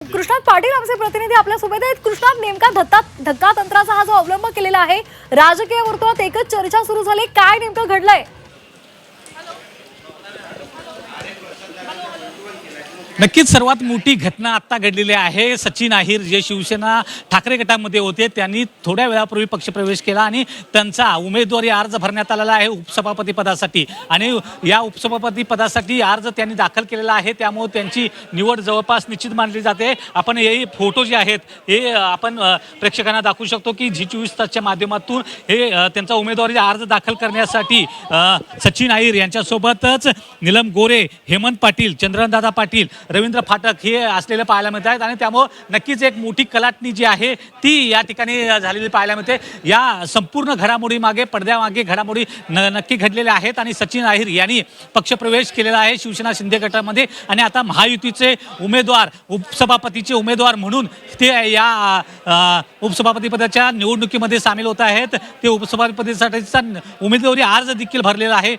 कृष्णात पाटील आमचे प्रतिनिधी आपल्यासोबत आहेत। कृष्णात नेमका धक्का तंत्राचा हा जो अवलंब केलेला आहे, राजकीय वर्तुळात एकच चर्चा सुरू झाली, काय नेमकं घडलंय? नक्कीच सर्वात मोठी घटना आता घडलेली आहे। सचिन अहिर जे शिवसेना ठाकरे गटामध्ये होते त्यांनी थोड्या वेळापूर्वी पक्षप्रवेश केला आणि त्यांचा उमेदवारी अर्ज भरण्यात आलेला आहे उपसभापती पदासाठी। आणि या उपसभापती पदासाठी अर्ज त्यांनी दाखल केलेला आहे, त्यामुळे त्यांची निवड जवळपास निश्चित मानली जाते। आपण हे फोटो जे आहेत हे आपण प्रेक्षकांना दाखवू शकतो की झी24 तासच्या माध्यमातून हे त्यांचा उमेदवारी अर्ज दाखल करण्यासाठी सचिन अहिर यांच्यासोबतच नीलम गोरे, हेमंत पाटील, चंद्रदादा पाटील, रवींद्र फाटक हे असलेले पाहायला मिळत आहेत। आणि त्यामुळे नक्कीच एक मोठी कलाटणी जी आहे ती या ठिकाणी झालेली पाहायला मिळते। या संपूर्ण घडामोडी मागे पडद्यामागे घडामोडी नक्की घडलेल्या आहेत आणि सचिन अहिर यांनी पक्षप्रवेश केलेला आहे शिवसेना शिंदे गटामध्ये। आणि आता महायुतीचे उमेदवार, उपसभापतीचे उमेदवार म्हणून ते या उपसभापतीपदाच्या निवडणुकीमध्ये सामील होत आहेत। ते उपसभापतीसाठीचा उमेदवारी अर्ज देखील भरलेला आहे।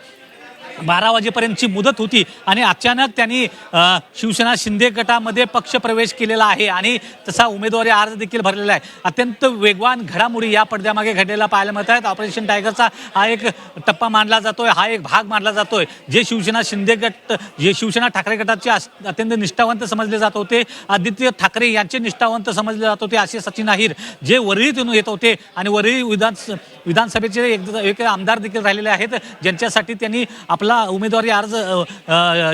12 वाजेपर्यंतची मुदत होती आणि अचानक त्यांनी शिवसेना शिंदे गटामध्ये पक्षप्रवेश केलेला आहे आणि तसा उमेदवारी अर्ज देखील भरलेला आहे। अत्यंत वेगवान घडामोडी या पडद्यामागे घडलेला पाहायला मिळत आहेत। ऑपरेशन टायगरचा हा एक टप्पा मानला जातोय, हा एक भाग मानला जातोय। जे शिवसेना शिंदे गट, जे शिवसेना ठाकरे गटाचे अत्यंत निष्ठावंत समजले जात होते, आदित्य ठाकरे यांचे निष्ठावंत समजले जात होते, असे सचिन अहिर जे वरळीतून येत होते आणि वरळी विधानसभेचे एक आमदार देखील राहिलेले आहेत, ज्यांच्यासाठी त्यांनी आपला उमेदवारी अर्ज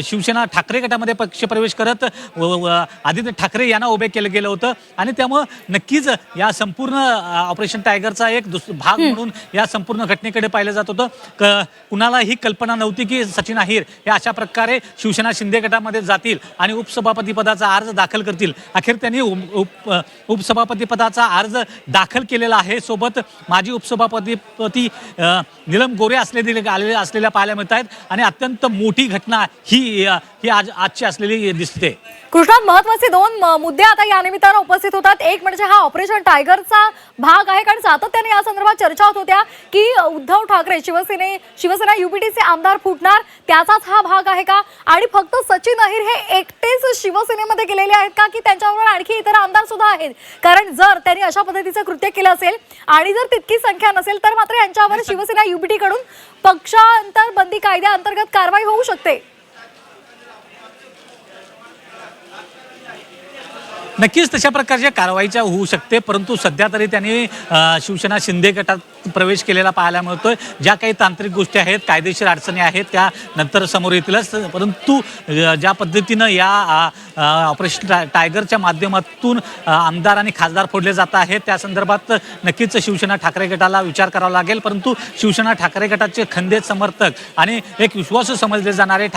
शिवसेना ठाकरे गटामध्ये पक्षप्रवेश करत आदित्य ठाकरे यांना उभे केलं गेलं होतं। आणि त्यामुळे नक्कीच या संपूर्ण ऑपरेशन टायगरचा एक भाग म्हणून या संपूर्ण घटनेकडे पाहिलं जात होतं। कुणाला ही कल्पना नव्हती की सचिन अहिर हे अशा प्रकारे शिवसेना शिंदे गटामध्ये जातील आणि उपसभापती पदाचा अर्ज दाखल करतील। अखेर त्यांनी उपसभापती पदाचा अर्ज दाखल केलेला आहे। सोबत माजी उपसभापती नीलम गोरे असलेल्या पाहायला मिळत आहेत आणि अत्यंत मोठी घटना ही आजची असलेली दिसते। कृष्णात महत्त्वाचे दोन मुद्दे आता या निमित्तानं उपस्थित होतात। एक म्हणजे हा ऑपरेशन टायगरचा भाग आहे, कारण सातत्याने या संदर्भात चर्चा होत होत्या की उद्धव ठाकरे शिवसेना युपीटीचे आमदार फुटणार, त्याचाच हा भाग आहे का? आणि फक्त सचिन अहिर हे एकटेच शिवसेनेमध्ये गेलेले आहेत का, की त्यांच्याबरोबर आणखी इतर आमदार सुद्धा आहेत? कारण जर त्यांनी अशा पद्धतीचं कृत्य केलं असेल आणि जर तितकी संख्या नसेल तर मात्र यांच्यावर शिवसेना युपीटी कडून पक्षांतर बंदी कायद्याअंतर्गत कारवाई होऊ शकते। नक्कीच तशा प्रकारच्या कारवाईच्या होऊ शकते, परंतु सध्या तरी त्यांनी शिवसेना शिंदे गटात प्रवेश केलेला पाहायला मिळतोय। ज्या काही तांत्रिक गोष्टी आहेत, कायदेशीर अडचणी आहेत, त्या नंतर समोर येतीलच, परंतु ज्या पद्धतीनं या ऑपरेशन टायगरच्या माध्यमातून आमदार आणि खासदार फोडले जात आहेत त्या संदर्भात नक्कीच शिवसेना ठाकरे गटाला विचार करावा लागेल। परंतु शिवसेना ठाकरे गटाचे खंदे समर्थक आणि एक विश्वासू समजले जाणारे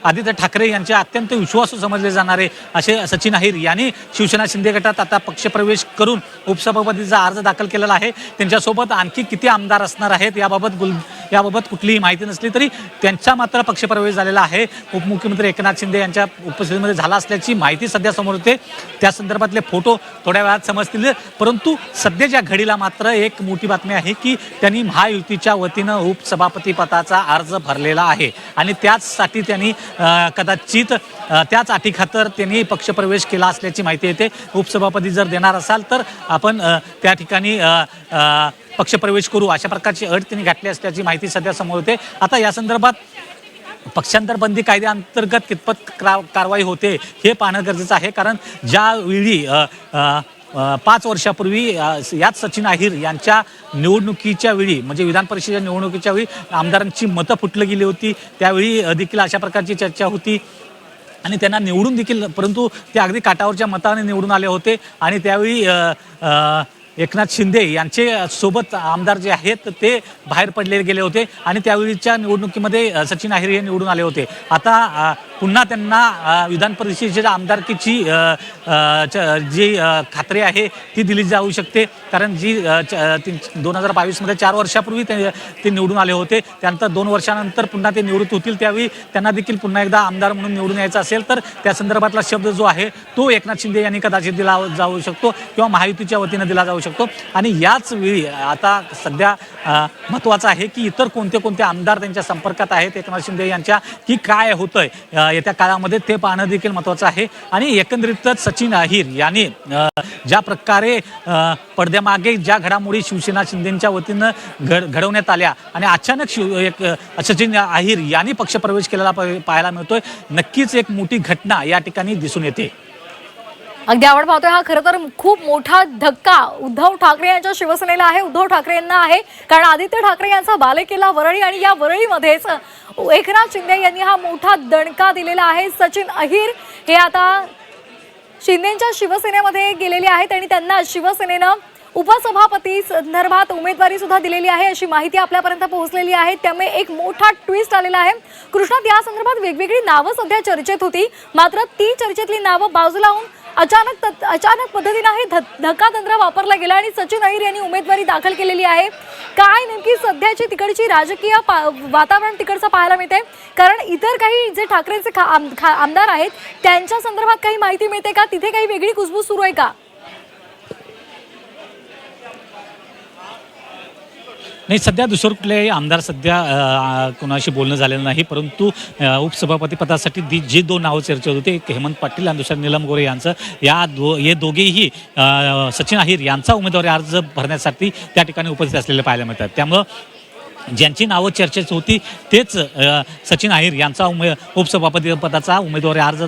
आदित्य ठाकरे यांचे अत्यंत विश्वासू समजले जाणारे असे सचिन अहिर यांनी शिवसेना शिंदे गटात आता पक्षप्रवेश करून उपसभापतीचा अर्ज दाखल केलेला आहे। त्यांच्यासोबत आणखी किती आमदार असणार आहेत याबाबत कुठलीही माहिती नसली तरी त्यांचा मात्र पक्षप्रवेश झालेला आहे। उपमुख्यमंत्री एकनाथ शिंदे यांच्या उपस्थितीमध्ये झाला असल्याची माहिती सध्या समोर येते। त्या संदर्भातले फोटो थोड्या वेळात समजतील, परंतु सध्याच्या घडीला मात्र एक मोठी बातमी आहे की त्यांनी महायुतीच्या वतीनं उपसभापती पदाचा अर्ज भरलेला आहे आणि त्याचसाठी त्यांनी कदाचित त्याच अटीखातर त्यांनी पक्षप्रवेश केला असल्याची माहिती येते। उपसभापती जर देणार असाल तर आपण त्या ठिकाणी पक्षप्रवेश करू अशा प्रकारची अट त्यांनी घातली असल्याची माहिती सध्या समोर येते। आता या संदर्भात पक्षांतर बंदी कायद्याअंतर्गत कितपत कारवाई होते हे पाहणं गरजेचं आहे, कारण ज्यावेळी 5 वर्षापूर्वी याच सचिन अहिर यांच्या निवडणुकीच्या वेळी म्हणजे विधान परिषदेच्या निवडणुकीच्या वेळी आमदारांची मतं फुटली गेली होती, त्यावेळी देखील अशा प्रकारची चर्चा होती आणि त्यांना निवडून देखील, परंतु ते अगदी काटावरच्या मताने निवडून आले होते। आणि त्यावेळी एकनाथ शिंदे यांचे सोबत आमदार जे आहेत ते बाहेर पडले गेले होते आणि त्यावेळीच्या निवडणुकीमध्ये सचिन अहिर हे निवडून आले होते। आता पुन्हा त्यांना विधान परिषदेच्या आमदारकीची जी खात्री आहे ती दिली जाऊ शकते, कारण जी 2022 4 वर्षापूर्वी ते निवडून आले होते, त्यानंतर 2 वर्षानंतर पुन्हा ते निवृत्त होतील, त्यावेळी त्यांना देखील पुन्हा एकदा आमदार म्हणून निवडून यायचं असेल तर त्या संदर्भातला शब्द जो आहे तो एकनाथ शिंदे यांनी कदाचित दिला जाऊ शकतो किंवा महायुतीच्या वतीनं दिला जाऊ शकतो। आणि याच वेळी आता सध्या महत्त्वाचं आहे की इतर कोणते आमदार त्यांच्या संपर्कात आहेत एकनाथ शिंदे यांच्या, की काय होतंय येत्या काळामध्ये ते पाहणं देखील महत्त्वाचं आहे. आणि एकंदरीतच सचिन अहिर यांनी ज्या प्रकारे पडद्यामागे ज्या घडामोडी शिवसेना शिंदेच्या वतीनं घडवण्यात आल्या आणि अचानक एक सचिन अहिर यांनी पक्षप्रवेश केलेला पाहायला मिळतोय, नक्कीच एक मोठी घटना या ठिकाणी दिसून येते. अगदी आपण पाहतोय हा खरं तर खूप मोठा धक्का उद्धव ठाकरे यांच्या शिवसेनेला आहे, उद्धव ठाकरे यांना आहे. कारण आदित्य ठाकरे यांचा बालेकिल्ला वरळी आणि या वरळीमध्येच एकनाथ शिंदे यांनी हा मोठा दणका दिलेला आहे. सचिन अहिर हे आता शिंदेच्या शिवसेनेमध्ये गेलेले आहेत आणि त्यांना शिवसेनेनं उपसभापती संदर्भात उमेदवारी सुद्धा दिलेली आहे अशी माहिती आपल्यापर्यंत पोहोचलेली आहे. त्यामुळे एक मोठा ट्विस्ट आलेला आहे. कृष्णात या संदर्भात वेगवेगळी नावं सध्या चर्चेत होती, मात्र ती चर्चेतली नावं बाजूला होऊन अचानक पद्धतीने हे धक्कातंत्र वापरला गेला आणि सचिन अहिर यांनी उमेदवारी दाखल केलेली आहे. काय नेमकी सध्याची तिकडची राजकीय वातावरण तिकडचं पाहायला मिळते, कारण इतर काही जे ठाकरेंचे आमदार आहेत त्यांच्या संदर्भात काही माहिती मिळते का, तिथे काही वेगळी कुजबूज सुरू आहे का? नाही, सध्या दुसरं कुठलेही आमदार सध्या कोणाशी बोलणं झालेलं नाही. परंतु उपसभापती पदासाठी जे दोन नावं चर्चेत होते, एक हेमंत पाटील आणि दुसरं नीलम गोरे यांचं, हे दोघेही सचिन अहिर यांचा उमेदवारी अर्ज भरण्यासाठी त्या ठिकाणी उपस्थित असलेले पाहायला मिळतात. त्यामुळं ज्यांची नावं चर्चेत होती तेच सचिन अहिर यांचा उपसभापती पदाचा उमेदवारी अर्ज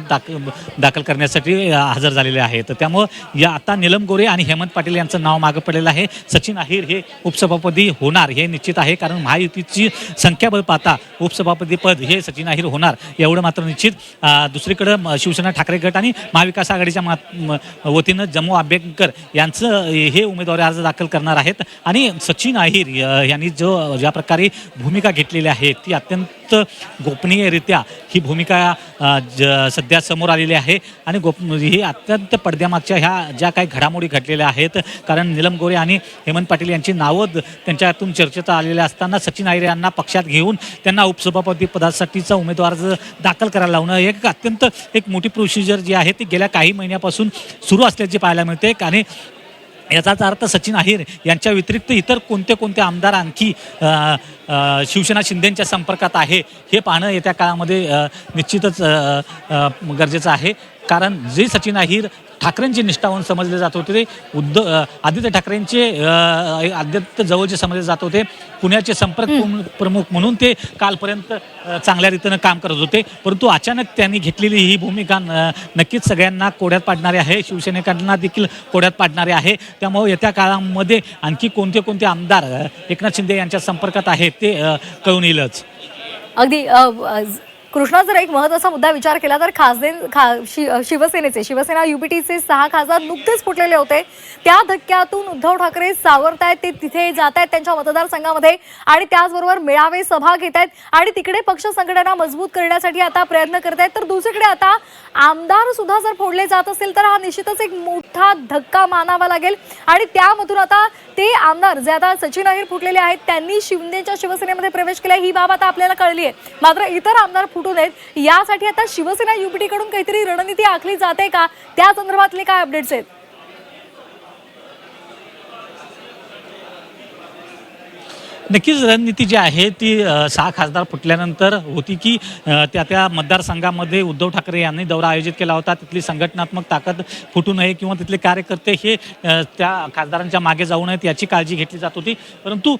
दाखल करण्यासाठी हजर झालेले आहेत. त्यामुळं या आता नीलम गोरे आणि हेमंत पाटील यांचं नाव मागं पडलेलं आहे. सचिन अहिर हे उपसभापती होणार हे निश्चित आहे, कारण महायुतीची संख्याबळ पाहता उपसभापतीपद हे सचिन अहिर होणार एवढं मात्र निश्चित. दुसरीकडं शिवसेना ठाकरे गट आणि महाविकास आघाडीच्या वतीनं जम्मू आंबेडकर यांचं हे उमेदवारी अर्ज दाखल करणार आहेत. आणि सचिन अहिर यांनी ज्या प्रकारे भूमिका घेतलेली आहे ती अत्यंत गोपनीयरित्या ही भूमिका सध्या समोर आलेली आहे. आणि ही अत्यंत पडद्यामागच्या ह्या ज्या काही घडामोडी घडलेल्या आहेत, कारण नीलम गोरे आणि हेमंत पाटील यांची नावं त्यांच्यातून चर्चेत आलेल्या असताना सचिन अहिर यांना पक्षात घेऊन त्यांना उपसभापती पदासाठीचा उमेदवार दाखल करायला लावणं एक अत्यंत मोठी प्रोसिजर जी आहे ती गेल्या काही महिन्यापासून सुरू असल्याचे पाहायला मिळते. आणि याचाच अर्थ सचिन अहिर यांच्या व्यतिरिक्त इतर कोणते आमदार आणखी शिवसेना शिंदेच्या संपर्कात आहे हे पाहणं येत्या काळामध्ये निश्चितच गरजेचं आहे. कारण जे सचिन अहिर ठाकरेंचे निष्ठावंत समजले जात होते, ते आदित्य ठाकरेंचे अत्यंत जवळचे समजले जात होते, पुण्याचे संपर्क प्रमुख म्हणून ते कालपर्यंत चांगल्या रीतीनं काम करत होते. परंतु अचानक त्यांनी घेतलेली ही भूमिका नक्कीच सगळ्यांना कोड्यात पाडणारी आहे, शिवसैनिकांना देखील कोड्यात पाडणारी आहे. त्यामुळे येत्या काळामध्ये आणखी कोणते आमदार एकनाथ शिंदे यांच्या संपर्कात आहेत ते कळून येईलच. अगदी कृष्णा, जर एक महत्त्वाचा मुद्दा विचार केला तर शिवसेना युपीटीचे 6 खासदार नुकतेच फुटलेले होते. त्या धक्क्यातून उद्धव ठाकरे सावरतायत, ते तिथे जात आहेत त्यांच्या मतदारसंघामध्ये आणि त्याचबरोबर मेळावे सभा घेत आहेत आणि तिकडे पक्ष संघटना मजबूत करण्यासाठी आता प्रयत्न करत आहेत. तर दुसरीकडे आता आमदार सुद्धा जर फोडले जात असतील तर हा निश्चितच एक मोठा धक्का मानावा लागेल. आणि त्यामधून आता ते आमदार जे आता सचिन अहिर फुटलेले आहेत त्यांनी शिंदेच्या शिवसेनेमध्ये प्रवेश केला, ही बाब आता आपल्याला कळली आहे. मात्र इतर आमदार फुटू नयेत यासाठी आता शिवसेना युपीटी कडून काहीतरी रणनीती आखली जाते का, त्या संदर्भातले काय अपडेट्स आहेत? नक्कीच रणनीती जी आहे ती 6 खासदार फुटल्यानंतर होती की त्या मतदारसंघामध्ये उद्धव ठाकरे यांनी दौरा आयोजित केला होता. तिथली संघटनात्मक ताकद फुटू नये किंवा तिथले कार्यकर्ते हे त्या खासदारांच्या मागे जाऊ नयेत याची काळजी घेतली जात होती. परंतु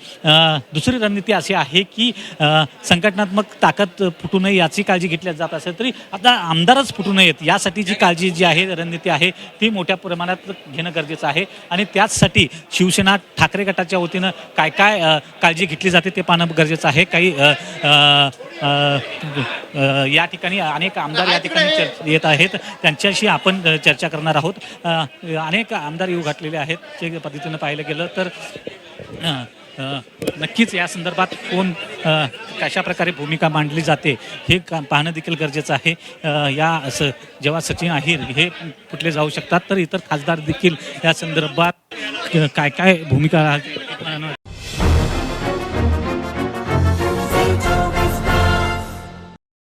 दुसरी रणनीती अशी आहे की संघटनात्मक ताकद फुटू नये याची काळजी घेतली जात असेल तरी आता आमदारच फुटू नयेत यासाठी जी काळजी जी आहे रणनीती आहे ती मोठ्या प्रमाणात घेणं गरजेचं आहे. आणि त्याचसाठी शिवसेना ठाकरे गटाच्या वतीनं काय काळजी घेतली जाते ते पाहणं गरजेचं आहे. काही या ठिकाणी अनेक आमदार या ठिकाणी येत आहेत, त्यांच्याशी आपण चर्चा करणार आहोत. अनेक आमदार येऊ घातलेले आहेत. जे पद्धतीनं पाहिलं गेलं तर नक्कीच या संदर्भात कोण कशा प्रकारे भूमिका मांडली जाते हे पाहणं देखील गरजेचं आहे. जेव्हा सचिन अहिर हे फुटले जाऊ शकतात तर इतर खासदार देखील या संदर्भात काय भूमिका